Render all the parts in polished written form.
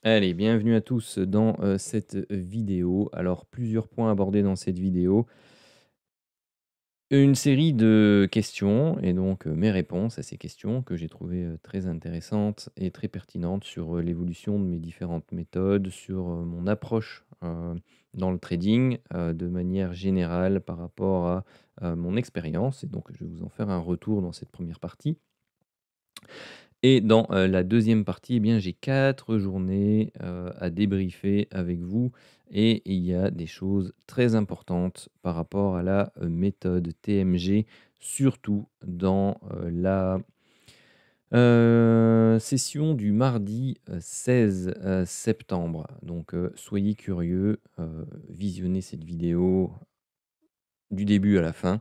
Allez, bienvenue à tous dans cette vidéo. Alors, plusieurs points abordés dans cette vidéo. Une série de questions et donc mes réponses à ces questions que j'ai trouvées très intéressantes et très pertinentes sur l'évolution de mes différentes méthodes, sur mon approche dans le trading de manière générale par rapport à mon expérience. Et donc, je vais vous en faire un retour dans cette première partie. Et dans, la deuxième partie, eh bien, j'ai 4 journées, à débriefer avec vous et il y a des choses très importantes par rapport à la, méthode TMG, surtout dans, la, session du mardi, 16, septembre. Donc, soyez curieux, visionnez cette vidéo du début à la fin.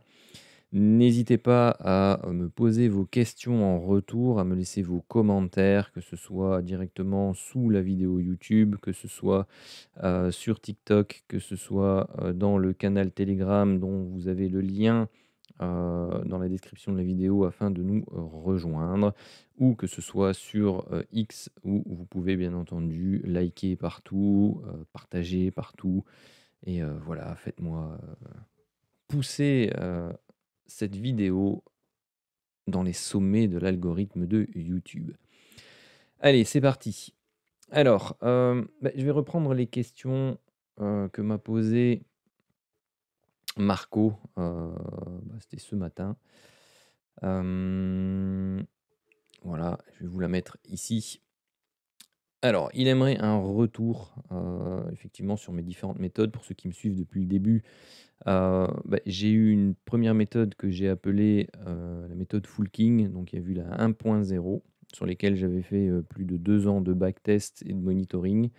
N'hésitez pas à me poser vos questions en retour, à me laisser vos commentaires, que ce soit directement sous la vidéo YouTube, que ce soit sur TikTok, que ce soit dans le canal Telegram dont vous avez le lien dans la description de la vidéo afin de nous rejoindre, ou que ce soit sur X où vous pouvez bien entendu liker partout, partager partout, et voilà, faites-moi pousser cette vidéo dans les sommets de l'algorithme de YouTube. Allez, c'est parti. Alors, je vais reprendre les questions, que m'a posées Marco, c'était ce matin. Hem, voilà, je vais vous la mettre ici. Alors, il aimerait un retour, effectivement sur mes différentes méthodes. Pour ceux qui me suivent depuis le début, j'ai eu une première méthode que j'ai appelée, la méthode Full King, donc il y a eu la 1.0 sur lesquelles j'avais fait, plus de 2 ans de backtest et de monitoring,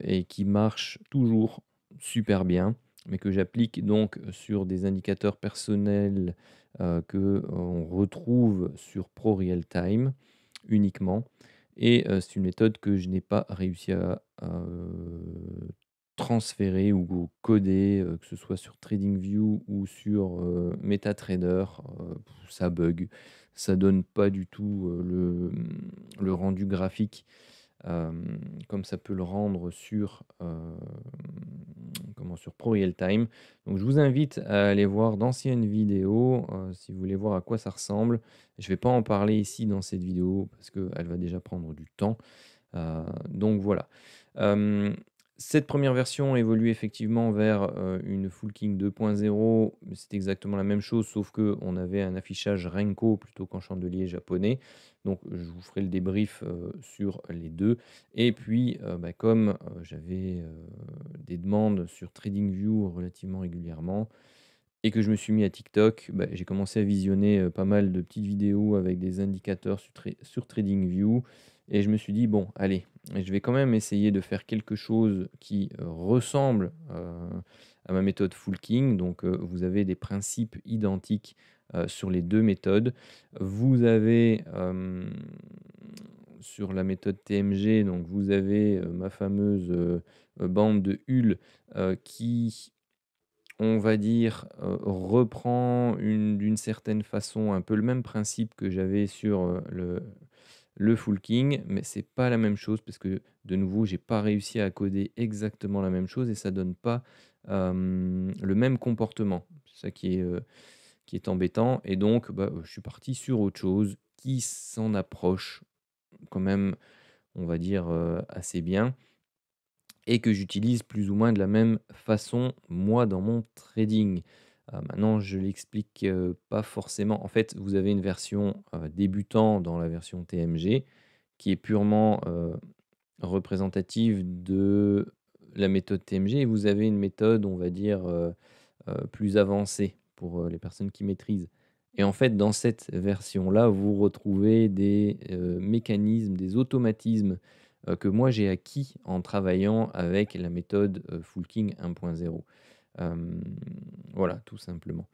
et qui marche toujours super bien, mais que j'applique donc sur des indicateurs personnels, qu'on retrouve sur ProRealTime uniquement, et c'est une méthode que je n'ai pas réussi à transférer ou coder, que ce soit sur TradingView ou sur, MetaTrader, ça bug. Ça donne pas du tout, le rendu graphique, comme ça peut le rendre sur, sur ProRealTime. Donc je vous invite à aller voir d'anciennes vidéos, si vous voulez voir à quoi ça ressemble. Je ne vais pas en parler ici dans cette vidéo parce qu'elle va déjà prendre du temps. Donc voilà. Hem, Cette première version évolue effectivement vers, une Full King 2.0. C'est exactement la même chose, sauf qu'on avait un affichage Renko plutôt qu'en chandelier japonais. Donc je vous ferai le débrief, sur les 2. Et puis, comme, j'avais, des demandes sur TradingView relativement régulièrement et que je me suis mis à TikTok, j'ai commencé à visionner, pas mal de petites vidéos avec des indicateurs sur TradingView, et je me suis dit: «Bon, allez, je vais quand même essayer de faire quelque chose qui, ressemble, à ma méthode Full King». Donc, vous avez des principes identiques, sur les 2 méthodes. Vous avez, sur la méthode TMG, donc vous avez, ma fameuse, bande de Hull, qui, on va dire, reprend d'une certaine façon un peu le même principe que j'avais sur, le Full King, mais c'est pas la même chose parce que de nouveau, j'ai pas réussi à coder exactement la même chose et ça donne pas, le même comportement. C'est ça qui est embêtant, et donc je suis parti sur autre chose qui s'en approche quand même, on va dire, assez bien, et que j'utilise plus ou moins de la même façon, moi, dans mon trading. Maintenant, je l'explique, pas forcément. En fait, vous avez une version, débutant dans la version TMG qui est purement, représentative de la méthode TMG, et vous avez une méthode, on va dire, plus avancée pour, les personnes qui maîtrisent. Et en fait, dans cette version-là, vous retrouvez des, mécanismes, des automatismes, que moi j'ai acquis en travaillant avec la méthode, Full King 1.0. Hem, voilà, tout simplement.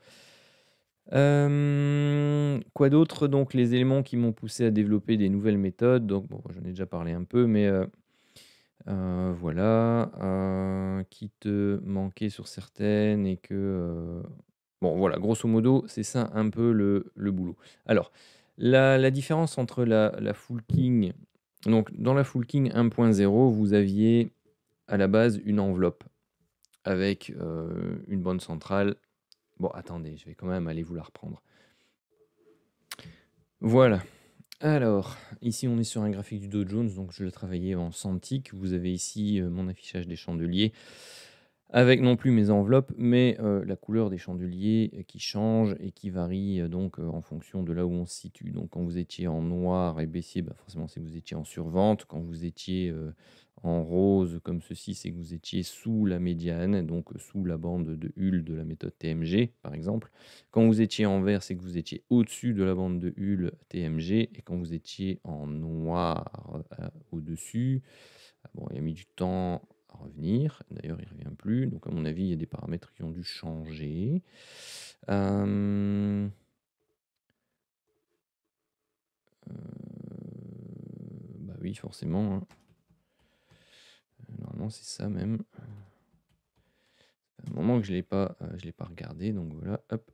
Quoi d'autre? Donc les éléments qui m'ont poussé à développer des nouvelles méthodes, donc bon, j'en ai déjà parlé un peu, mais voilà, qui te manquait sur certaines et que, bon voilà, grosso modo, c'est ça un peu le boulot. Alors, la différence entre la Full King Donc dans la Fullking 1.0, vous aviez à la base une enveloppe avec, une bande centrale. Bon, attendez, je vais quand même aller vous la reprendre. Voilà. Alors, ici, on est sur un graphique du Dow Jones, donc je l'ai travaillé en Cintiq. Vous avez ici, mon affichage des chandeliers avec non plus mes enveloppes, mais la couleur des chandeliers, qui change et qui varie, donc en fonction de là où on se situe. Donc quand vous étiez en noir et baissier, bah, forcément, c'est que vous étiez en survente. Quand vous étiez, en rose comme ceci, c'est que vous étiez sous la médiane, donc sous la bande de Hull de la méthode TMG, par exemple. Quand vous étiez en vert, c'est que vous étiez au-dessus de la bande de Hull TMG, et quand vous étiez en noir, au-dessus, ah bon, il a mis du temps à revenir. D'ailleurs, il ne revient plus. Donc, à mon avis, il y a des paramètres qui ont dû changer. Euh, Bah oui, forcément, hein. Normalement, c'est ça même. Un moment que je l'ai pas regardé. Donc voilà, hop.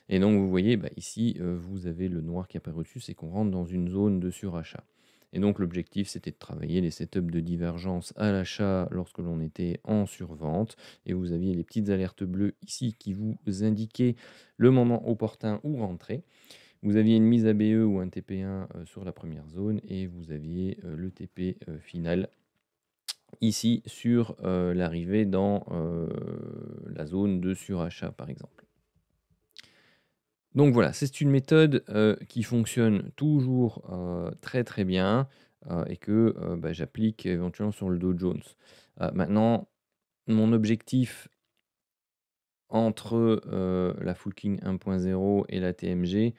Et donc, vous voyez, bah, ici, vous avez le noir qui apparaît au-dessus, c'est qu'on rentre dans une zone de surachat. Et donc, l'objectif, c'était de travailler les setups de divergence à l'achat lorsque l'on était en survente. Et vous aviez les petites alertes bleues ici qui vous indiquaient le moment opportun où rentrer. Vous aviez une mise à BE ou un TP1 sur la première zone, et vous aviez le TP final ici sur l'arrivée dans la zone de surachat, par exemple. Donc voilà, c'est une méthode, qui fonctionne toujours, très, très bien, et que, bah, j'applique éventuellement sur le Dow Jones. Maintenant, mon objectif entre, la Fullking 1.0 et la TMG,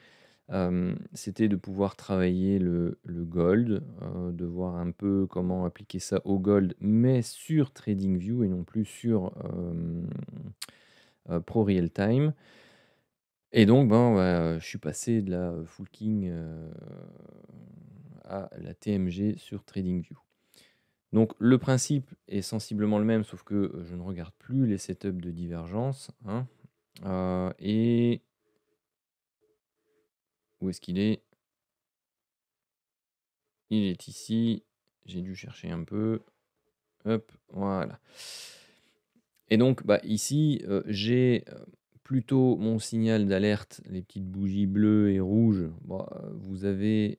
c'était de pouvoir travailler le gold, de voir un peu comment appliquer ça au gold, mais sur TradingView et non plus sur, Pro Real Time. Et donc, ben, ouais, je suis passé de la Full King, à la TMG sur TradingView. Donc le principe est sensiblement le même, sauf que, je ne regarde plus les setups de divergence, hein. Et où est-ce qu'il est? Il est ici. J'ai dû chercher un peu. Hop, voilà. Et donc, bah, ici, j'ai, plutôt mon signal d'alerte, les petites bougies bleues et rouges. Bah, vous avez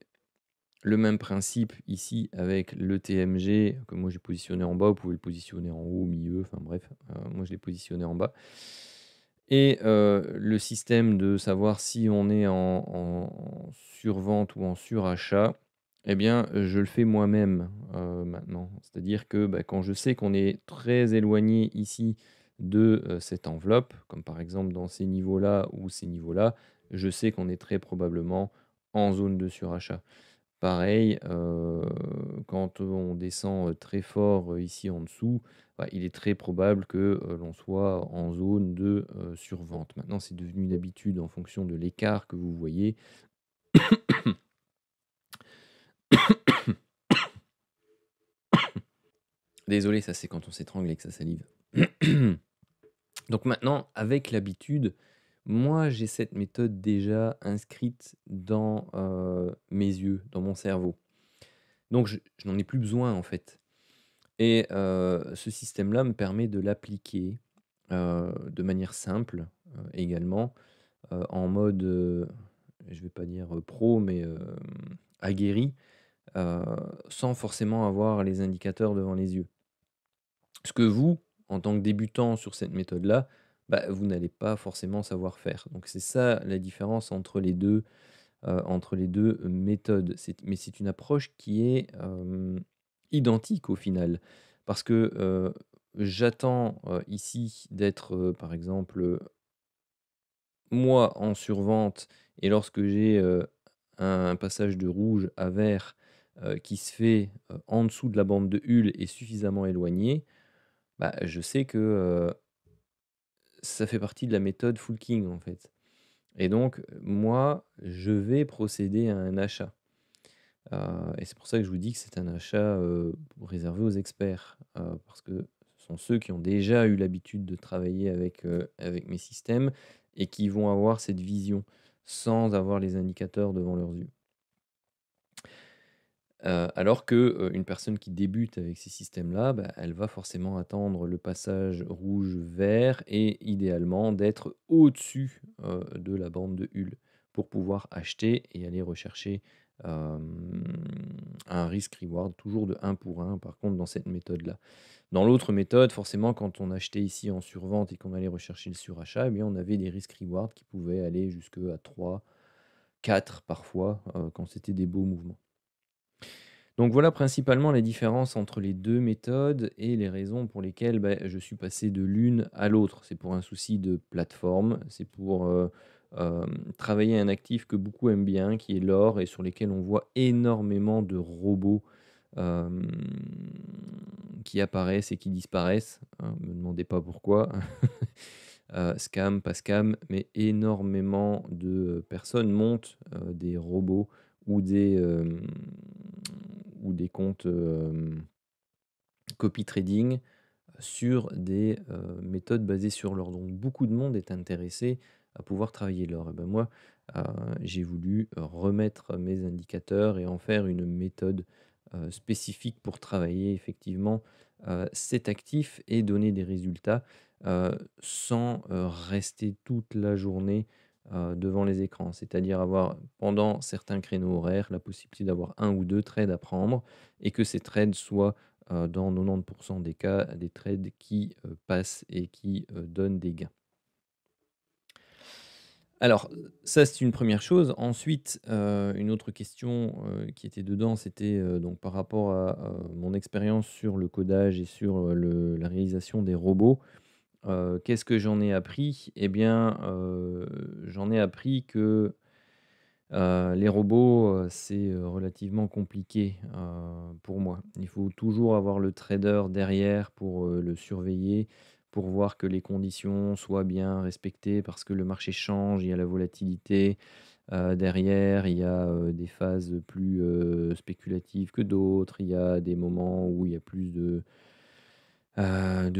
le même principe ici avec le TMG que moi j'ai positionné en bas. Vous pouvez le positionner en haut, au milieu, enfin bref, moi je l'ai positionné en bas. Et le système de savoir si on est en survente ou en surachat, eh bien, je le fais moi-même, maintenant. C'est-à-dire que, bah, quand je sais qu'on est très éloigné ici de, cette enveloppe, comme par exemple dans ces niveaux-là ou ces niveaux-là, je sais qu'on est très probablement en zone de surachat. Pareil, quand on descend, très fort, ici en dessous, bah, il est très probable que, l'on soit en zone de, survente. Maintenant, c'est devenu une habitude en fonction de l'écart que vous voyez. Désolé, ça c'est quand on s'étrangle et que ça salive. Donc maintenant, avec l'habitude, moi j'ai cette méthode déjà inscrite dans, mes yeux, dans mon cerveau. Donc je n'en ai plus besoin en fait. Et ce système-là me permet de l'appliquer, de manière simple, également, en mode, je vais pas dire, pro, mais aguerri, heu, sans forcément avoir les indicateurs devant les yeux. Ce que vous, en tant que débutant sur cette méthode-là, bah, vous n'allez pas forcément savoir faire. Donc c'est ça la différence entre les 2 méthodes. Mais c'est une approche qui est, identique au final. Parce que, j'attends, ici d'être, par exemple, moi en survente, et lorsque j'ai, un passage de rouge à vert, qui se fait, en dessous de la bande de Hull et suffisamment éloigné, bah, je sais que, ça fait partie de la méthode Full King en fait. Et donc, moi, je vais procéder à un achat. Et c'est pour ça que je vous dis que c'est un achat, réservé aux experts, parce que ce sont ceux qui ont déjà eu l'habitude de travailler avec mes systèmes et qui vont avoir cette vision sans avoir les indicateurs devant leurs yeux. Alors que, une personne qui débute avec ces systèmes-là, bah, elle va forcément attendre le passage rouge-vert et idéalement d'être au-dessus, de la bande de Hull pour pouvoir acheter et aller rechercher, hem, un risk reward toujours de 1 pour 1 par contre dans cette méthode-là. Dans l'autre méthode, forcément quand on achetait ici en survente et qu'on allait rechercher le surachat, eh bien on avait des risk rewards qui pouvaient aller jusqu'à 3, 4 parfois, quand c'était des beaux mouvements. Donc voilà principalement les différences entre les 2 méthodes et les raisons pour lesquelles, je suis passé de l'une à l'autre. C'est pour un souci de plateforme, c'est pour, travailler un actif que beaucoup aiment bien, qui est l'or et sur lesquels on voit énormément de robots, hem, qui apparaissent et qui disparaissent, hein. Me demandez pas pourquoi. Scam, pas scam, mais énormément de, personnes montent, des robots ou des comptes, copy trading sur des, méthodes basées sur l'or. Donc beaucoup de monde est intéressé à pouvoir travailler l'or et ben moi, heu, j'ai voulu remettre mes indicateurs et en faire une méthode, spécifique pour travailler effectivement, cet actif et donner des résultats, sans, rester toute la journée, devant les écrans. C'est-à-dire avoir pendant certains créneaux horaires la possibilité d'avoir un ou 2 trades à prendre et que ces trades soient dans 90 des cas, des trades qui, passent et qui, donnent des gains. Alors, ça, c'est une première chose. Ensuite, une autre question, qui était dedans, c'était, donc par rapport à, mon expérience sur le codage et sur, la réalisation des robots. Qu'est-ce que j'en ai appris? Eh bien, j'en ai appris que les robots, c'est, relativement compliqué, pour moi. Il faut toujours avoir le trader derrière pour, le surveiller, pour voir que les conditions soient bien respectées parce que le marché change, il y a la volatilité. Derrière, il y a, des phases plus, spéculatives que d'autres. Il y a des moments où il y a plus de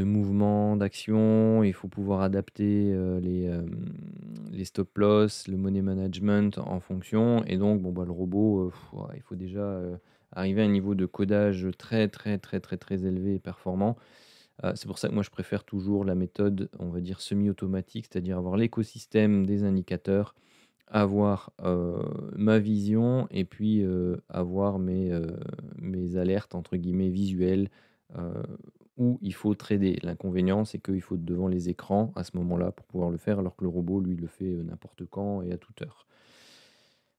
mouvements, d'actions. Il faut pouvoir adapter, les stop loss, le money management en fonction et donc bon, bah, le robot, ouah, il faut déjà, arriver à un niveau de codage très, très, très, très, très élevé et performant. C'est pour ça que moi je préfère toujours la méthode, on va dire semi-automatique, c'est-à-dire avoir l'écosystème des indicateurs, avoir, ma vision et puis, avoir mes «alertes» entre guillemets visuelles, heu, où il faut trader. L'inconvénient, c'est qu'il faut être devant les écrans à ce moment-là pour pouvoir le faire, alors que le robot, lui, le fait, n'importe quand et à toute heure.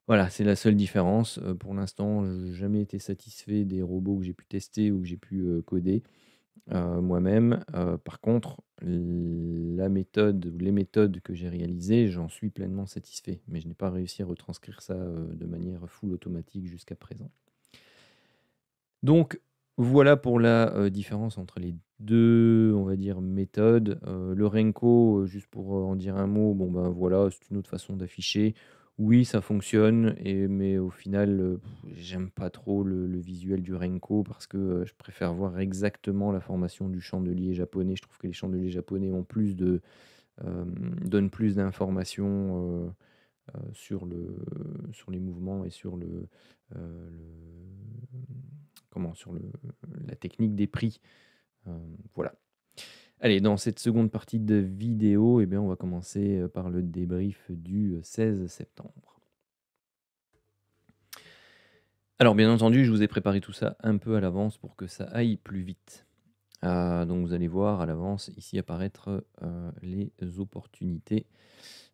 Voilà, c'est la seule différence. Pour l'instant, j'ai jamais été satisfait des robots que j'ai pu tester ou que j'ai pu, coder, moi-même. Par contre, la méthode ou les méthodes que j'ai réalisées, j'en suis pleinement satisfait, mais je n'ai pas réussi à retranscrire ça, de manière full automatique jusqu'à présent. Donc voilà pour la, différence entre les 2, on va dire, méthodes. Le Renko, juste pour, en dire un mot, bon, ben, voilà, c'est une autre façon d'afficher. Oui, ça fonctionne mais au final, j'aime pas trop le visuel du Renko parce que, je préfère voir exactement la formation du chandelier japonais. Je trouve que les chandeliers japonais ont plus donnent plus d'informations, sur les mouvements et sur sur la technique des prix. Voilà. Allez, dans cette seconde partie de vidéo, eh bien, on va commencer, par le débrief du, 16 septembre. Alors bien entendu, je vous ai préparé tout ça un peu à l'avance pour que ça aille plus vite. Donc vous allez voir à l'avance ici apparaître, les opportunités.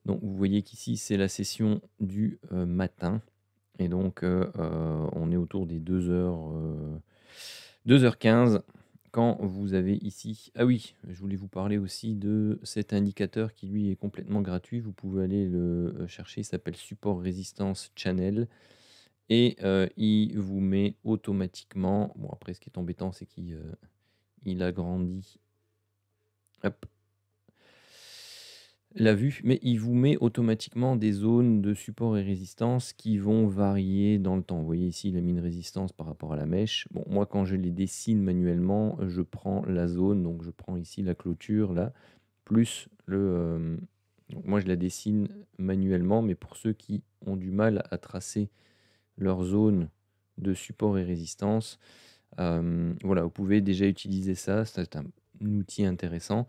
Donc vous voyez qu'ici, c'est la session du, matin et donc on est autour des 2h15 quand vous avez ici ah oui, je voulais vous parler aussi de cet indicateur qui lui est complètement gratuit. Vous pouvez aller le, chercher, il s'appelle Support Résistance Channel et il vous met automatiquement bon après ce qui est embêtant, c'est il agrandit hop la vue, mais il vous met automatiquement des zones de support et résistance qui vont varier dans le temps. Vous voyez ici, il a mis une résistance par rapport à la mèche. Bon, moi, quand je les dessine manuellement, je prends la zone, donc je prends ici la clôture, là, plus donc moi, je la dessine manuellement, mais pour ceux qui ont du mal à tracer leur zone de support et résistance. Voilà, vous pouvez déjà utiliser ça, c'est un outil intéressant.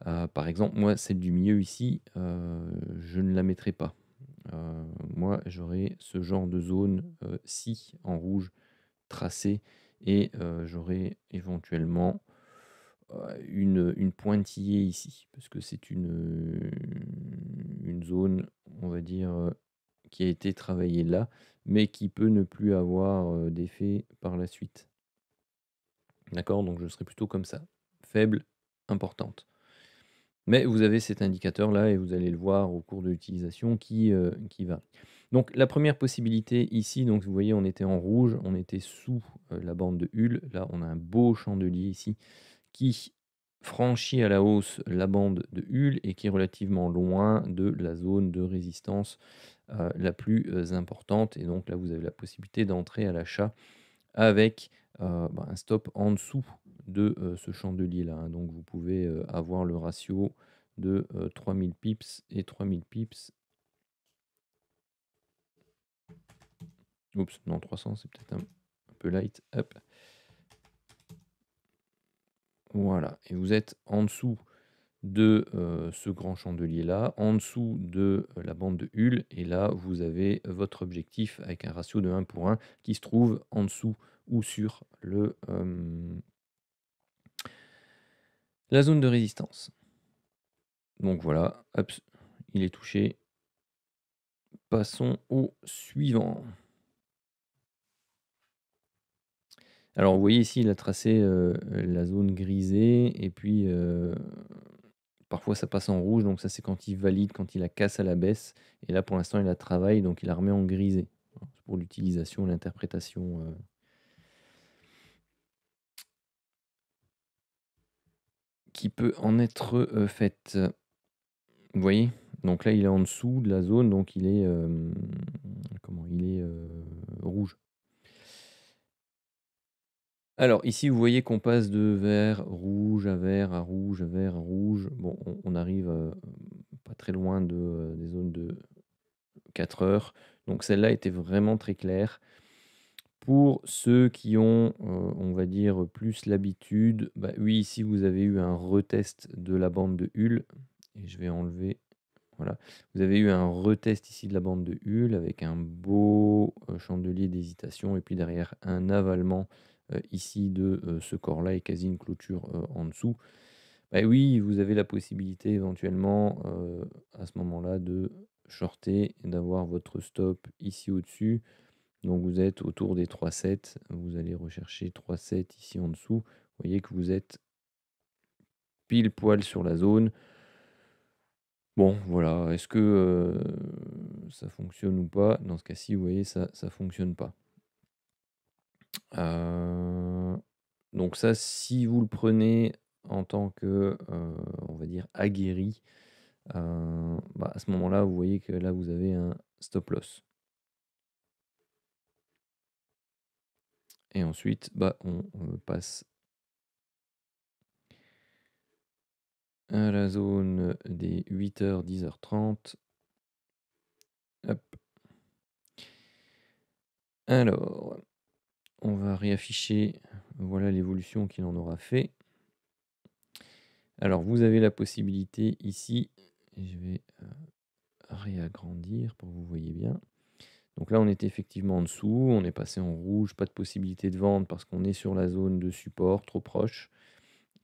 Par exemple, moi, celle du milieu ici, je ne la mettrai pas. Moi, j'aurais ce genre de zone, ci en rouge tracée et j'aurais éventuellement, une pointillée ici parce que c'est une zone, on va dire, qui a été travaillée là, mais qui peut ne plus avoir, d'effet par la suite. D'accord? Donc je serais plutôt comme ça, faible, importante. Mais vous avez cet indicateur-là et vous allez le voir au cours de l'utilisation qui varie. Donc la première possibilité ici, donc vous voyez, on était en rouge, on était sous, la bande de Hull. Là, on a un beau chandelier ici qui franchit à la hausse la bande de Hull et qui est relativement loin de la zone de résistance, la plus, importante et donc là, vous avez la possibilité d'entrer à l'achat avec, un stop en dessous de, ce chandelier-là, hein. Donc vous pouvez, avoir le ratio de, 3000 pips et 3000 pips. Oups, non 300 c'est peut-être un peu light, hop. Voilà et vous êtes en dessous de, ce grand chandelier-là, en dessous de, la bande de Hull et là, vous avez votre objectif avec un ratio de 1 pour 1 qui se trouve en dessous ou sur la zone de résistance. Donc voilà, hop, il est touché. Passons au suivant. Alors vous voyez ici, il a tracé, la zone grisée et puis, parfois ça passe en rouge, donc ça c'est quand il valide, quand il la casse à la baisse et là pour l'instant il la travaille, donc il la remet en grisé. Voilà, c'est pour l'utilisation, l'interprétation, qui peut en être, faite. Vous voyez? Donc là il est en dessous de la zone, donc il est, comment? Il est, rouge. Alors ici, vous voyez qu'on passe de vert, rouge à vert, à rouge, à vert, à rouge. Bon, on arrive, pas très loin de, des zones de 4 heures. Donc celle-là était vraiment très claire. Pour ceux qui ont, on va dire, plus l'habitude, bah, oui, ici vous avez eu un retest de la bande de Hull et je vais enlever voilà. Vous avez eu un retest ici de la bande de Hull avec un beau, chandelier d'hésitation et puis derrière un avalement, ici de, ce corps-là et quasi une clôture, en dessous. Bah, oui, vous avez la possibilité éventuellement, à ce moment-là de shorter et d'avoir votre stop ici au-dessus. Donc vous êtes autour des 3,7, vous allez rechercher 3,7 ici en dessous. Vous voyez que vous êtes pile poil sur la zone. Bon, voilà, est-ce que, ça fonctionne ou pas? Dans ce cas-ci, vous voyez, ça fonctionne pas. Heu, donc ça, si vous le prenez en tant que, on va dire aguerri, bah, à ce moment-là, vous voyez que là, vous avez un stop loss et ensuite, bah, on passe à la zone des 8 h 10 h 30. Hop. Alors, on va réafficher, voilà l'évolution qu'il en aura fait. Alors, vous avez la possibilité ici, et je vais réagrandir pour que vous voyez bien. Donc là, on était effectivement en dessous, on est passé en rouge, pas de possibilité de vente parce qu'on est sur la zone de support, trop proche.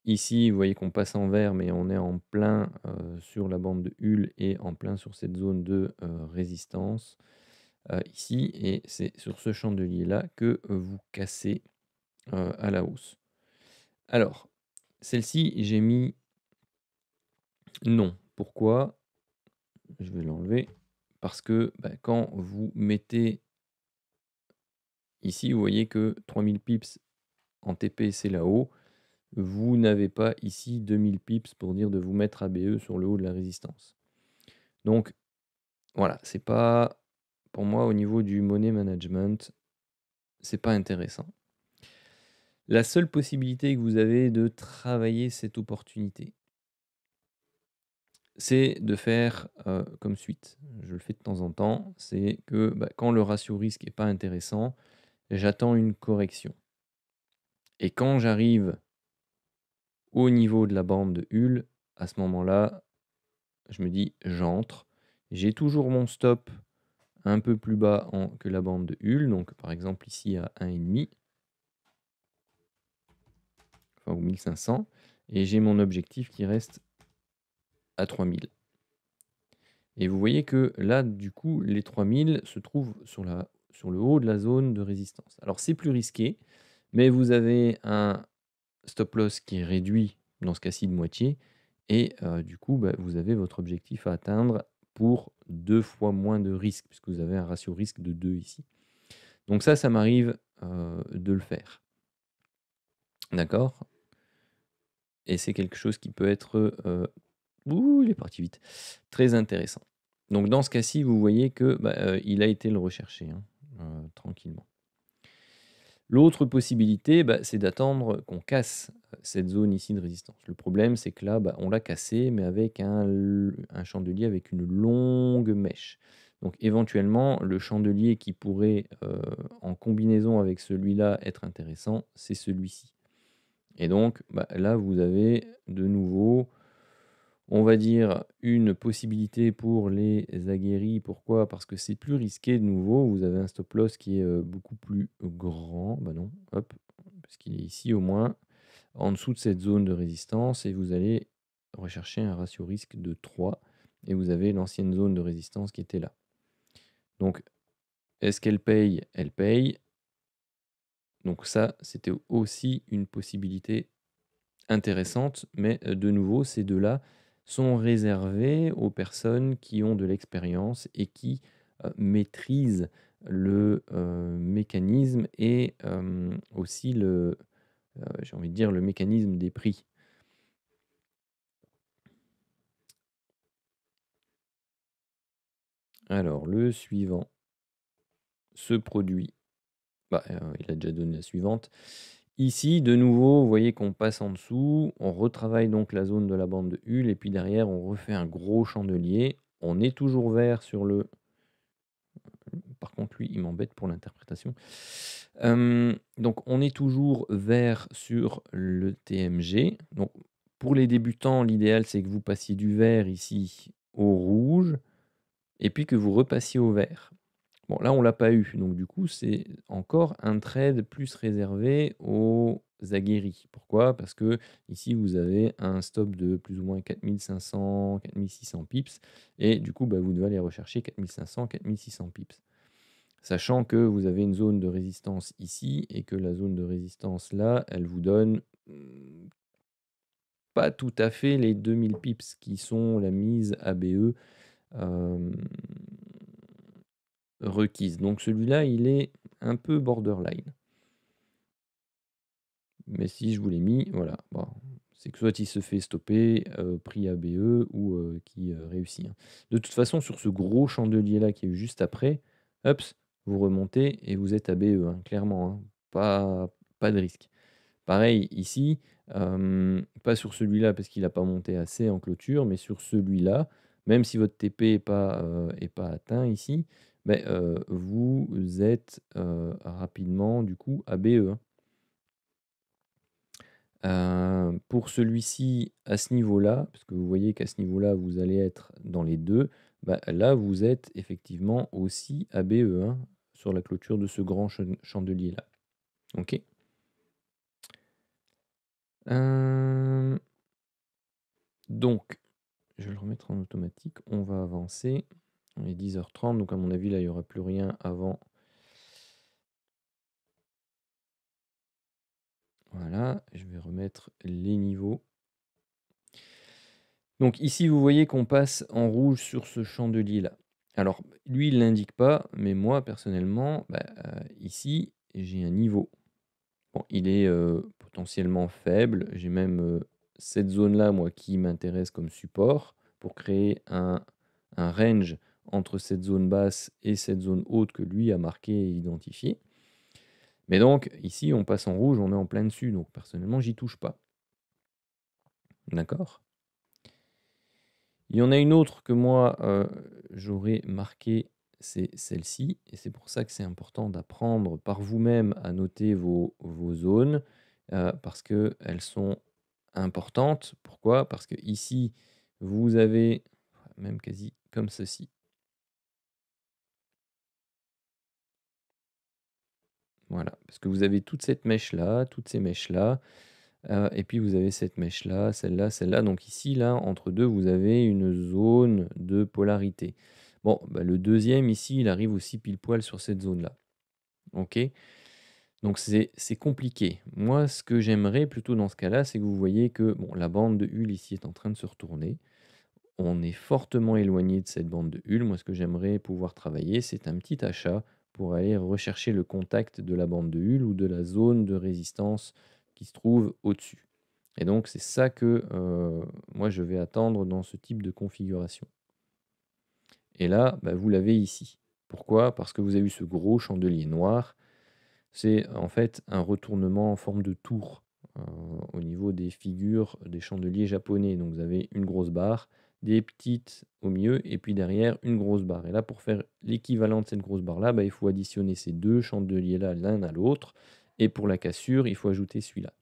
Ici, vous voyez qu'on passe en vert, mais on est en plein sur la bande de Hull et en plein sur cette zone de résistance ici. Et c'est sur ce chandelier-là que vous cassez à la hausse. Alors, celle-ci, j'ai mis non. Pourquoi? Je vais l'enlever. Parce que bah, quand vous mettez ici, vous voyez que 3000 pips en TP, c'est là-haut. Vous n'avez pas ici 2000 pips pour dire de vous mettre ABE sur le haut de la résistance. Donc, voilà, c'est pas, pour moi, au niveau du money management, c'est pas intéressant. La seule possibilité que vous avez de travailler cette opportunité, c'est de faire comme suite. Je le fais de temps en temps. C'est que bah, quand le ratio risque n'est pas intéressant, j'attends une correction. Et quand j'arrive au niveau de la bande de Hull, à ce moment-là, je me dis: «J'entre». J'ai toujours mon stop un peu plus bas que la bande de Hull, donc par exemple ici à 1,5, enfin ou 1500, et j'ai mon objectif qui reste à 3000. Et vous voyez que là, du coup, les 3000 se trouvent sur le haut de la zone de résistance. Alors c'est plus risqué, mais vous avez un stop loss qui est réduit, dans ce cas-ci de moitié, et du coup, bah, vous avez votre objectif à atteindre pour 2 fois moins de risque, puisque vous avez un ratio risque de 2 ici. Donc ça m'arrive de le faire. D'accord? Et c'est quelque chose qui peut être, ouh, il est parti vite, très intéressant. Donc dans ce cas-ci, vous voyez que, bah, il a été le rechercher, hein, tranquillement. L'autre possibilité, bah, c'est d'attendre qu'on casse, cette zone ici de résistance. Le problème, c'est que là, bah, on l'a cassé, mais avec un chandelier avec une longue mèche. Donc éventuellement, le chandelier qui pourrait, en combinaison avec celui-là, être intéressant, c'est celui-ci. Et donc, bah, là, vous avez de nouveau, on va dire, une possibilité pour les aguerris. Pourquoi? Parce que c'est plus risqué de nouveau. Vous avez un stop loss qui est, beaucoup plus grand. Bah non, hop, parce qu'il est ici au moins, en dessous de cette zone de résistance, et vous allez rechercher un ratio risque de 3, et vous avez l'ancienne zone de résistance qui était là. Donc, est-ce qu'elle paye? Elle paye. Donc ça, c'était aussi une possibilité intéressante, mais de nouveau, ces deux-là sont réservés aux personnes qui ont de l'expérience et qui, maîtrisent le, mécanisme, et aussi j'ai envie de dire, le mécanisme des prix. Alors le suivant se produit, bah, il a déjà donné la suivante. Ici, de nouveau, vous voyez qu'on passe en dessous, on retravaille donc la zone de la bande de Hull, et puis derrière, on refait un gros chandelier. On est toujours vert sur le... Par contre, lui, il m'embête pour l'interprétation. Donc, on est toujours vert sur le TMG. Donc, pour les débutants, l'idéal, c'est que vous passiez du vert ici au rouge, et puis que vous repassiez au vert. Bon, là, on l'a pas eu, donc du coup, c'est encore un trade plus réservé aux aguerris. Pourquoi? Parce que ici, vous avez un stop de plus ou moins 4500-4600 pips, et du coup, bah, vous devez aller rechercher 4500-4600 pips. Sachant que vous avez une zone de résistance ici, et que la zone de résistance là, elle vous donne pas tout à fait les 2000 pips qui sont la mise ABE requise. Donc celui-là, il est un peu borderline. Mais si je vous l'ai mis, voilà, bon, c'est que soit il se fait stopper, prix ABE, ou qui réussit, hein. De toute façon, sur ce gros chandelier-là qui est juste après, hop, vous remontez et vous êtes ABE, hein, clairement, hein. Pas de risque. Pareil ici, pas sur celui-là parce qu'il n'a pas monté assez en clôture, mais sur celui-là, même si votre TP est pas atteint ici, beh, vous êtes, rapidement du coup ABE, hein. Pour celui-ci, à ce niveau-là, parce que vous voyez qu'à ce niveau-là, vous allez être dans les 2, bah, là, vous êtes effectivement aussi ABE, hein, sur la clôture de ce grand chandelier-là. OK? Hem, donc je vais le remettre en automatique, on va avancer. On est 10h30, donc à mon avis, là, il y aura plus rien avant. Voilà, je vais remettre les niveaux. Donc ici, vous voyez qu'on passe en rouge sur ce chandelier-là. Alors, lui, il l'indique pas, mais moi, personnellement, bah, ici, j'ai un niveau. Bon, il est, potentiellement faible. J'ai même, cette zone-là, moi, qui m'intéresse comme support pour créer un range entre cette zone basse et cette zone haute que lui a marquée et identifiée. Mais donc ici, on passe en rouge, on est en plein dessus, donc personnellement, j'y touche pas. D'accord? Il y en a une autre que moi, j'aurais marquée c'est celle-ci et c'est pour ça que c'est important d'apprendre par vous-même à noter vos zones, parce qu'elles sont importantes. Pourquoi? Parce que ici vous avez même quasi comme ceci. Voilà, parce que vous avez toute cette mèche-là, toutes ces mèches-là, et puis vous avez cette mèche-là, celle-là, celle-là. Donc ici, là, entre 2, vous avez une zone de polarité. Bon, bah, le deuxième ici, il arrive aussi pile poil sur cette zone-là. OK? Donc c'est compliqué. Moi, ce que j'aimerais plutôt dans ce cas-là, c'est que vous voyez que bon, la bande de Hull ici est en train de se retourner. On est fortement éloigné de cette bande de Hull. Moi, ce que j'aimerais pouvoir travailler, c'est un petit achat pour aller rechercher le contact de la bande de Hull ou de la zone de résistance qui se trouve au-dessus. Et donc, c'est ça que moi, je vais attendre dans ce type de configuration. Et là, bah, vous l'avez ici. Pourquoi? Parce que vous avez eu ce gros chandelier noir. C'est en fait un retournement en forme de tour au niveau des figures des chandeliers japonais. Donc vous avez une grosse barre, des petites au milieu et puis derrière une grosse barre. Et là, pour faire l'équivalent de cette grosse barre-là, bah, il faut additionner ces deux chandeliers-là l'un à l'autre. Et pour la cassure, il faut ajouter celui-là.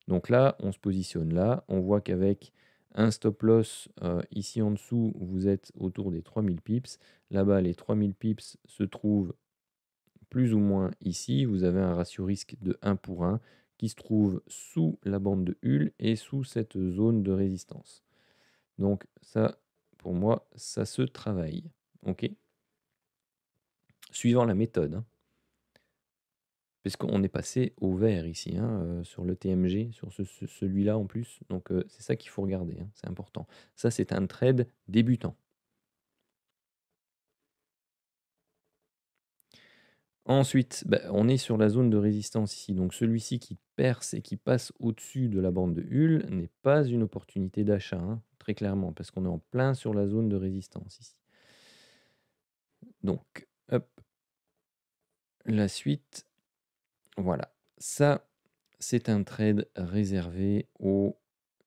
Donc là, on se positionne là. On voit qu'avec un stop loss ici en dessous, vous êtes autour des 3000 pips. Là-bas, les 3000 pips se trouvent plus ou moins ici. Vous avez un ratio risque de 1 pour 1 qui se trouve sous la bande de Hull et sous cette zone de résistance. Donc ça, pour moi, ça se travaille. OK? Suivant la méthode, hein. Puisqu'on est passé au vert ici, hein, sur le TMG, sur celui-là en plus. Donc c'est ça qu'il faut regarder, hein, c'est important. Ça, c'est un trade débutant. Ensuite, bah, on est sur la zone de résistance ici. Donc celui-ci qui perce et qui passe au-dessus de la bande de Hull n'est pas une opportunité d'achat, hein, très clairement, parce qu'on est en plein sur la zone de résistance ici. Donc, hop, la suite, voilà. Ça, c'est un trade réservé aux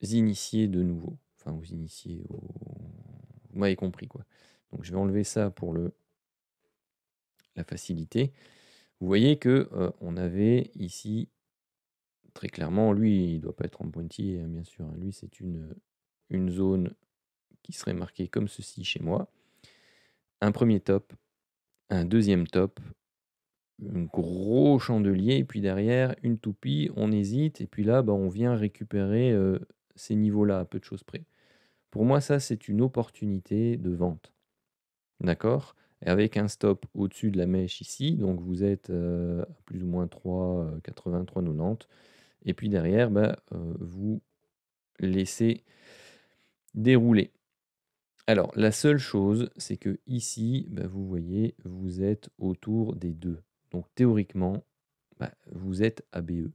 initiés de nouveau. Enfin, aux initiés, vous m'avez compris, quoi. Donc je vais enlever ça pour la facilité. Vous voyez que on avait ici très clairement, lui, il ne doit pas être en pointillé, hein, bien sûr, hein. Lui, c'est une zone qui serait marquée comme ceci chez moi. Un premier top, un deuxième top, un gros chandelier, et puis derrière, une toupie, on hésite, et puis là, bah, on vient récupérer ces niveaux-là, à peu de choses près. Pour moi, ça, c'est une opportunité de vente. D'accord? Et avec un stop au-dessus de la mèche ici, donc vous êtes à plus ou moins 3,80, 3,90. Et puis derrière, bah, vous laissez dérouler. Alors, la seule chose, c'est que ici, bah, vous voyez, vous êtes autour des 2. Donc théoriquement, bah, vous êtes ABE.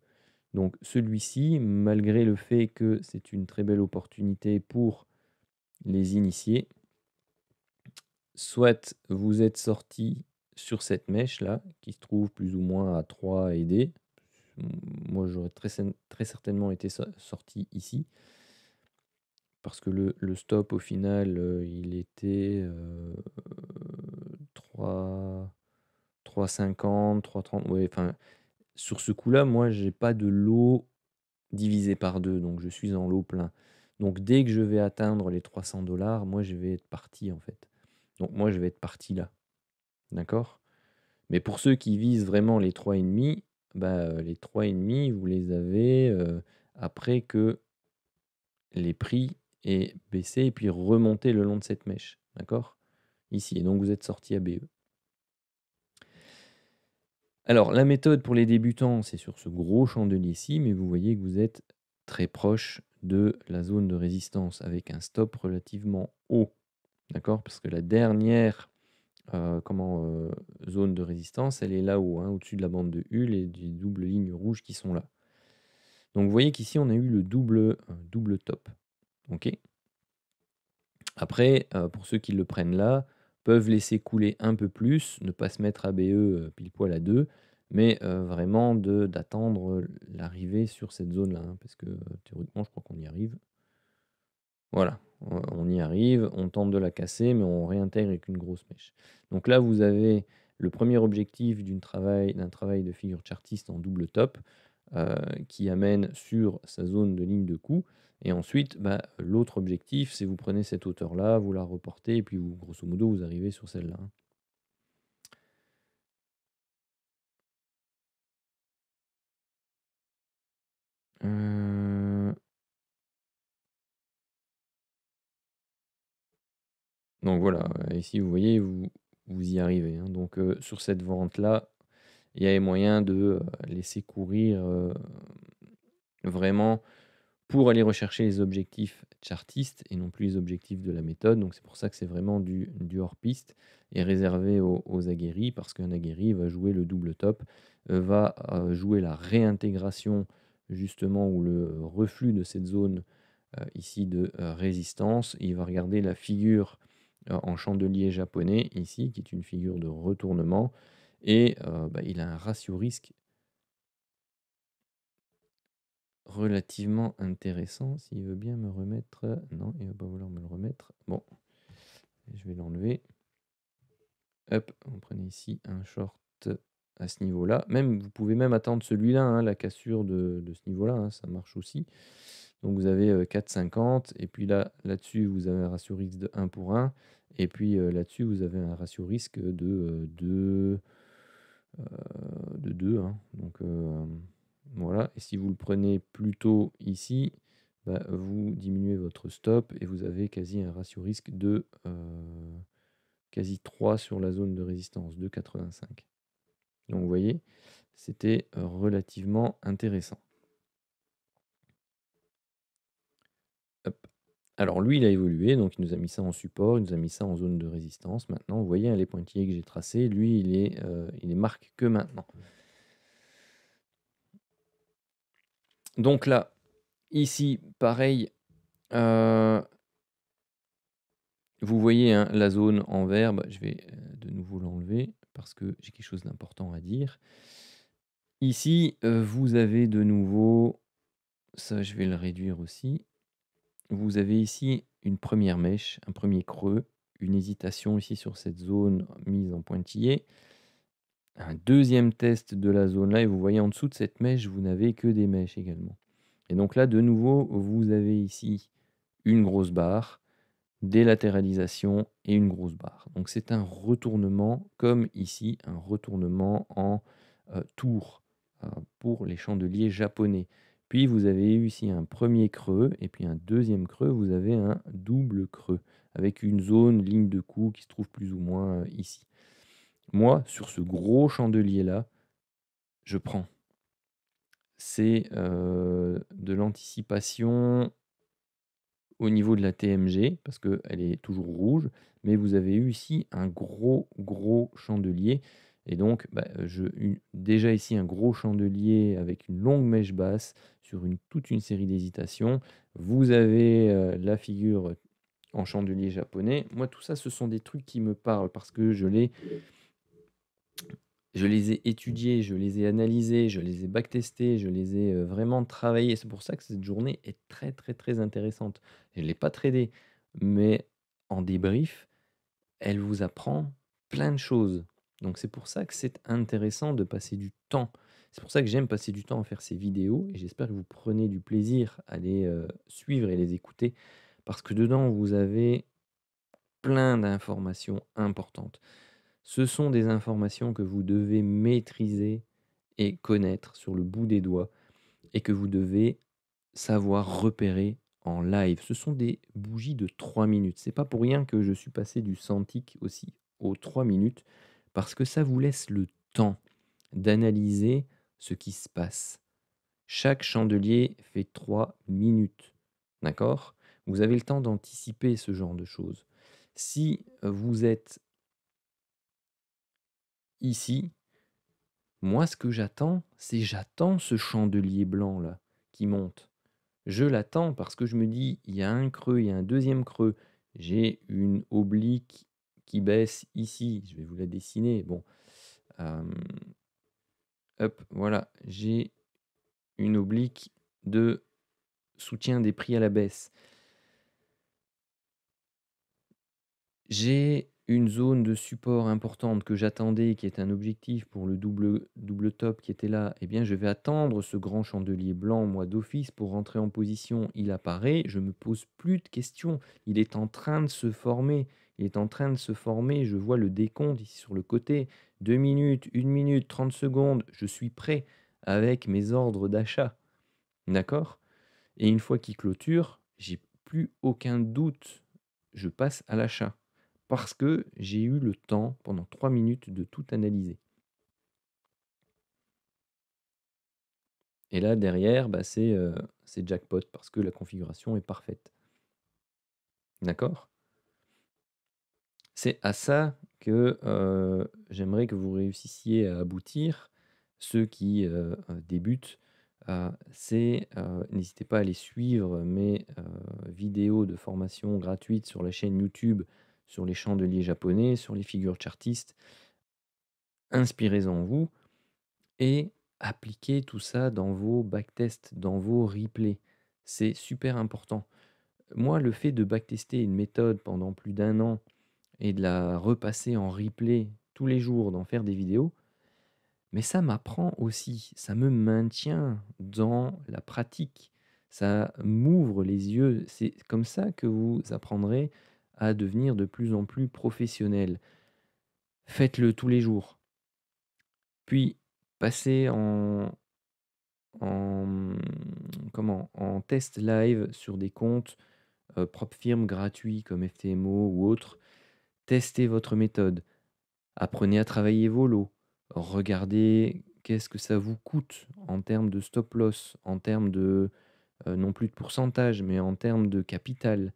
Donc celui-ci, malgré le fait que c'est une très belle opportunité pour les initiés, soit vous êtes sorti sur cette mèche-là, qui se trouve plus ou moins à 3 et D. Moi, j'aurais très certainement été sorti ici. Parce que le stop au final, il était 3 3,50, 3,30, ouais, enfin, sur ce coup-là, moi, j'ai pas de lot divisé par 2, donc je suis en lot plein. Donc dès que je vais atteindre les 300 $, moi, je vais être parti, en fait. Donc moi, je vais être parti là, d'accord? Mais pour ceux qui visent vraiment les 3,5, bah, les 3,5, vous les avez, après que les prix aient baissé et puis remonté le long de cette mèche, d'accord? Ici, et donc vous êtes sorti à BE. Alors la méthode pour les débutants, c'est sur ce gros chandelier-ci, mais vous voyez que vous êtes très proche de la zone de résistance avec un stop relativement haut, d'accord? Parce que la dernière, zone de résistance, elle est là-haut, hein, au-dessus de la bande de Hull et des doubles lignes rouges qui sont là. Donc vous voyez qu'ici on a eu le double top, OK? Après, pour ceux qui le prennent là, peuvent laisser couler un peu plus, ne pas se mettre à BE, pile poil à 2, mais vraiment d'attendre l'arrivée sur cette zone-là, hein, parce que, théoriquement, je crois qu'on y arrive. Voilà, on y arrive, on tente de la casser, mais on réintègre avec une grosse mèche. Donc là, vous avez le premier objectif d'un travail de figure chartiste en double top, heu, qui amène sur sa zone de ligne de coup et ensuite, bah, l'autre objectif, c'est vous prenez cette hauteur-là, vous la reportez et puis vous grosso modo, vous arrivez sur celle-là, hein. Heu, donc voilà, ici, vous voyez, vous y arrivez, hein. Donc sur cette vente-là, il y avait moyen de, laisser courir, vraiment pour aller rechercher les objectifs chartistes et non plus les objectifs de la méthode. Donc c'est pour ça que c'est vraiment du hors-piste et réservé aux aguerris parce qu'un aguerri va jouer le double top, va, jouer la réintégration justement ou le reflux de cette zone, ici de, résistance. Il va regarder la figure, en chandelier japonais ici qui est une figure de retournement et bah, il a un ratio risque relativement intéressant. S'il veut bien me remettre, non, il va pas vouloir me le remettre. Bon, je vais l'enlever. Hop, on prenait ici un short à ce niveau-là. Même, vous pouvez même attendre celui-là, hein, la cassure de ce niveau-là, hein, ça marche aussi. Donc vous avez 4,50 et puis là, là-dessus, vous avez un ratio risque de 1 pour 1 et puis là-dessus, vous avez un ratio risque de 2, hein. Donc voilà, et si vous le prenez plutôt ici, bah, vous diminuez votre stop et vous avez quasi un ratio risque de quasi 3 sur la zone de résistance, 2,85. Donc vous voyez, c'était relativement intéressant. Hop. Alors lui, il a évolué, donc il nous a mis ça en support, il nous a mis ça en zone de résistance. Maintenant, vous voyez, hein, les pointillés que j'ai tracés, lui, il est marque que maintenant. Donc là, ici, pareil, euh, vous voyez, hein, la zone en vert, bah, je vais de nouveau l'enlever parce que j'ai quelque chose d'important à dire. Ici, vous avez de nouveau, ça je vais le réduire aussi. Vous avez ici une première mèche, un premier creux, une hésitation ici sur cette zone mise en pointillé. Un deuxième test de la zone là et vous voyez en dessous de cette mèche, vous n'avez que des mèches également. Et donc là, de nouveau, vous avez ici une grosse barre, délatéralisation et une grosse barre. Donc c'est un retournement, comme ici, un retournement en tour pour les chandeliers japonais. Puis vous avez eu ici un premier creux et puis un deuxième creux, vous avez un double creux avec une zone ligne de coup qui se trouve plus ou moins ici. Moi, sur ce gros chandelier-là, je prends. C'est de l'anticipation au niveau de la TMG, parce qu'elle est toujours rouge, mais vous avez eu ici un gros, gros chandelier. Et donc, bah, déjà ici un gros chandelier avec une longue mèche basse sur toute une série d'hésitations. Vous avez la figure en chandelier japonais. Moi, tout ça, ce sont des trucs qui me parlent parce que je les ai étudiés, je les ai analysés, je les ai backtestés, je les ai, vraiment travaillés. C'est pour ça que cette journée est très, très, très intéressante. Je ne l'ai pas tradée, mais en débrief, elle vous apprend plein de choses. Donc c'est pour ça que c'est intéressant de passer du temps. C'est pour ça que j'aime passer du temps à faire ces vidéos et j'espère que vous prenez du plaisir à les, suivre et les écouter parce que dedans, vous avez plein d'informations importantes. Ce sont des informations que vous devez maîtriser et connaître sur le bout des doigts et que vous devez savoir repérer en live. Ce sont des bougies de 3 minutes. C'est pas pour rien que je suis passé du Cintiq aussi aux 3 minutes parce que ça vous laisse le temps d'analyser ce qui se passe. Chaque chandelier fait 3 minutes. D'accord? Vous avez le temps d'anticiper ce genre de choses. Si vous êtes ici, moi, ce que j'attends ce chandelier blanc là qui monte. Je l'attends parce que je me dis: «Il y a un creux, il y a un deuxième creux». J'ai une oblique qui baisse ici, je vais vous la dessiner. Bon, hem, hop, voilà, j'ai une oblique de soutien des prix à la baisse. J'ai une zone de support importante que j'attendais, qui est un objectif pour le double top qui était là. Eh bien, je vais attendre ce grand chandelier blanc, moi, d'office pour rentrer en position. Il apparaît, je me pose plus de questions. Il est en train de se former. Il est en train de se former. Je vois le décompte ici sur le côté. 2 minutes, 1 minute, 30 secondes. Je suis prêt avec mes ordres d'achat. D'accord? Et une fois qu'il clôture, j'ai plus aucun doute, je passe à l'achat. Parce que j'ai eu le temps, pendant 3 minutes, de tout analyser. Et là, derrière, bah, c'est jackpot parce que la configuration est parfaite. D'accord? C'est à ça que, j'aimerais que vous réussissiez à aboutir. Ceux qui, débutent, n'hésitez pas à aller suivre mes, vidéos de formation gratuites sur la chaîne YouTube, sur les chandeliers japonais, sur les figures chartistes. Inspirez-en vous et appliquez tout ça dans vos backtests, dans vos replays. C'est super important. Moi, le fait de backtester une méthode pendant plus d'un an et de la repasser en replay tous les jours, d'en faire des vidéos, mais ça m'apprend aussi, ça me maintient dans la pratique, ça m'ouvre les yeux. C'est comme ça que vous apprendrez à devenir de plus en plus professionnel. Faites-le tous les jours, puis passez en test live sur des comptes propres firmes gratuits comme FTMO ou autres. Testez votre méthode. Apprenez à travailler vos lots. Regardez qu'est-ce que ça vous coûte en termes de stop loss, en termes de, non plus de pourcentage, mais en termes de capital,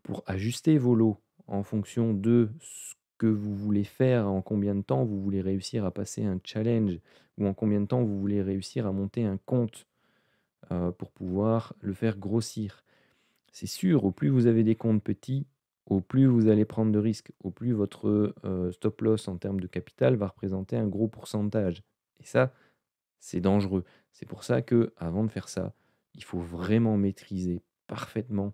pour ajuster vos lots en fonction de ce que vous voulez faire, en combien de temps vous voulez réussir à passer un challenge ou en combien de temps vous voulez réussir à monter un compte, pour pouvoir le faire grossir. C'est sûr, au plus vous avez des comptes petits, au plus vous allez prendre de risques, au plus votre, stop loss en termes de capital va représenter un gros pourcentage et ça, c'est dangereux. C'est pour ça que, avant de faire ça, il faut vraiment maîtriser parfaitement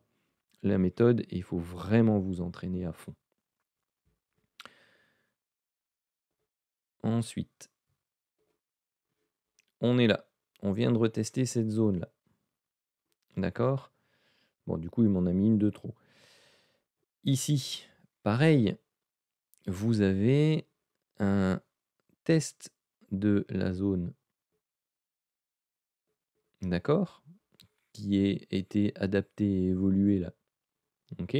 la méthode et il faut vraiment vous entraîner à fond. Ensuite, on est là. On vient de retester cette zone-là. D'accord? Bon, du coup, il m'en a mis une de trop. Ici, pareil, vous avez un test de la zone, d'accord? Qui ait été adapté et évolué là, OK?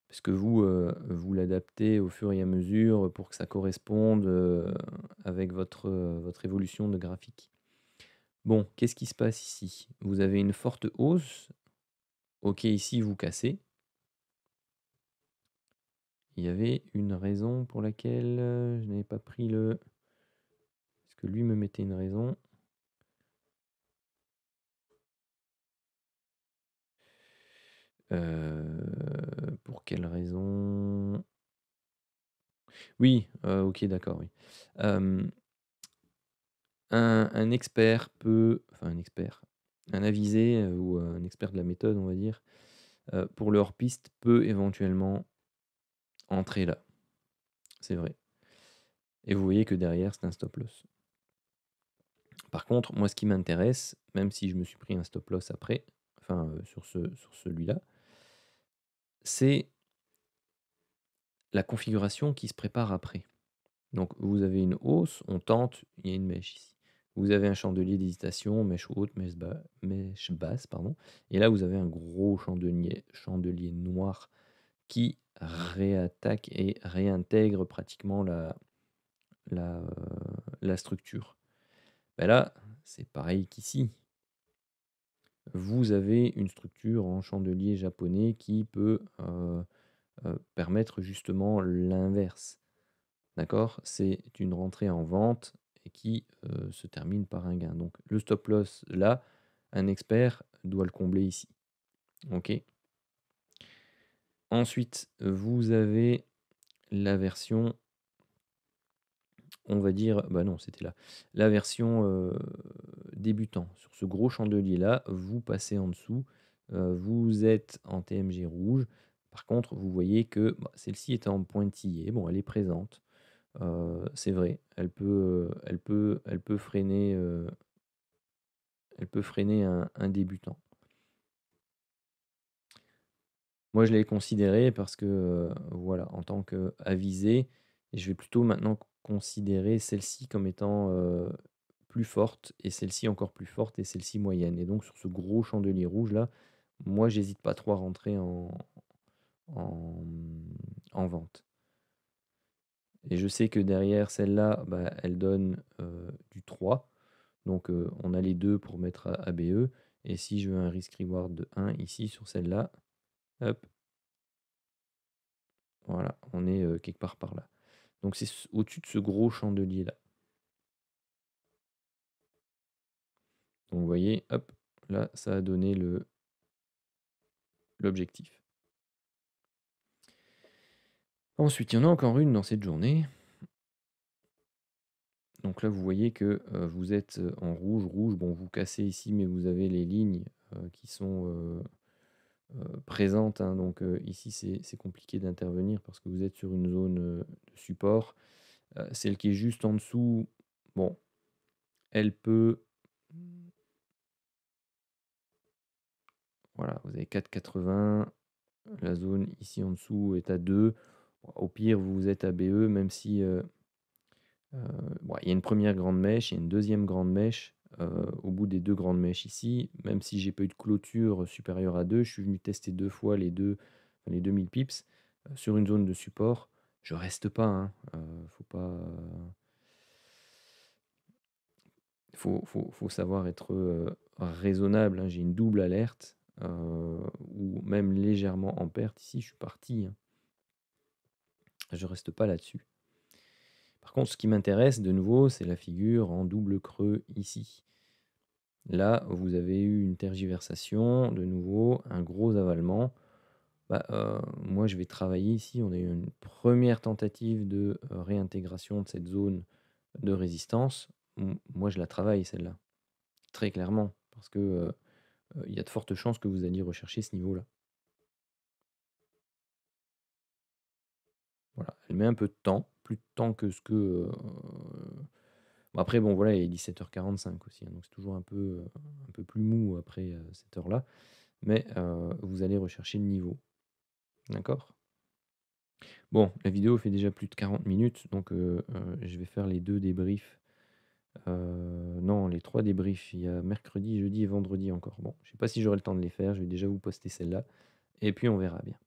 Parce que vous, vous l'adaptez au fur et à mesure pour que ça corresponde, avec votre évolution de graphique. Bon, qu'est-ce qui se passe ici? Vous avez une forte hausse. OK, ici vous cassez. Il y avait une raison pour laquelle, je n'avais pas pris le parce que lui me mettait une raison. Pour quelle raison? Oui, OK, d'accord, oui. Hem, un expert peut enfin un expert, un avisé, ou un expert de la méthode, on va dire, pour le hors-piste peut éventuellement entrer là. C'est vrai et vous voyez que derrière, c'est un stop loss. Par contre, moi, ce qui m'intéresse, même si je me suis pris un stop loss après, enfin, sur celui-là, c'est la configuration qui se prépare après. Donc vous avez une hausse, on tente, il y a une mèche ici. Vous avez un chandelier d'hésitation, mèche haute, mèche basse, pardon. Et là, vous avez un gros chandelier noir qui réattaque et réintègre pratiquement la, euh, la structure. Ben là, c'est pareil qu'ici. Vous avez une structure en chandelier japonais qui peut permettre justement l'inverse. D'accord? C'est une rentrée en vente et qui, se termine par un gain. Donc le stop loss là, un expert doit le combler ici. OK? Ensuite, vous avez la version, on va dire bah non, c'était là. La version, débutant. Sur ce gros chandelier là, vous passez en dessous, vous êtes en TMG rouge. Par contre, vous voyez que, bah, celle-ci est en pointillé. Bon, elle est présente, c'est vrai. Elle peut freiner un débutant. Moi, je l'ai considéré parce que, voilà, en tant qu'avisé, et je vais plutôt maintenant considérer celle-ci comme étant, plus forte, et celle-ci encore plus forte, et celle-ci moyenne, et donc sur ce gros chandelier rouge là, moi j'hésite pas trop à rentrer en vente. Et je sais que derrière celle-là, bah, elle donne, du 3, donc on a les 2 pour mettre à ABE, et si je veux un risk reward de 1 ici sur celle-là, hop, voilà, on est, quelque part par là. Donc c'est au-dessus de ce gros chandelier-là. Donc vous voyez, hop, là, ça a donné l'objectif. Ensuite, il y en a encore une dans cette journée. Donc là, vous voyez que vous êtes en rouge, rouge. Bon, vous cassez ici, mais vous avez les lignes qui sont présentes, hein. Donc ici, c'est compliqué d'intervenir parce que vous êtes sur une zone de support. Celle qui est juste en dessous, bon, elle peut. Voilà, vous avez 4,80. La zone ici en dessous est à 2. Au pire, vous êtes à BE, même si bon, il y a une première grande mèche, il y a une deuxième grande mèche. Au bout des deux grandes mèches ici, même si j'ai pas eu de clôture supérieure à 2, je suis venu tester deux fois enfin, les 2000 pips sur une zone de support. Je reste pas, hein, faut pas, faut savoir être raisonnable, hein. J'ai une double alerte ou même légèrement en perte. Ici, je suis parti, hein. Je reste pas là-dessus. Par contre, ce qui m'intéresse de nouveau, c'est la figure en double creux ici. Là, vous avez eu une tergiversation, de nouveau, un gros avalement. Bah, moi, je vais travailler ici. On a eu une première tentative de réintégration de cette zone de résistance. Moi, je la travaille, celle-là, très clairement, parce que il y a de fortes chances que vous alliez rechercher ce niveau-là. Voilà, elle met un peu de temps, plus de temps que ce que. Bon, après, bon, voilà, il est 17h45 aussi, hein, donc c'est toujours un peu plus mou après cette heure-là. Mais vous allez rechercher le niveau. D'accord? Bon, la vidéo fait déjà plus de 40 minutes, donc je vais faire les 2 débriefs. Non, les 3 débriefs. Il y a mercredi, jeudi et vendredi encore. Bon, je sais pas si j'aurai le temps de les faire, je vais déjà vous poster celle-là et puis on verra bien.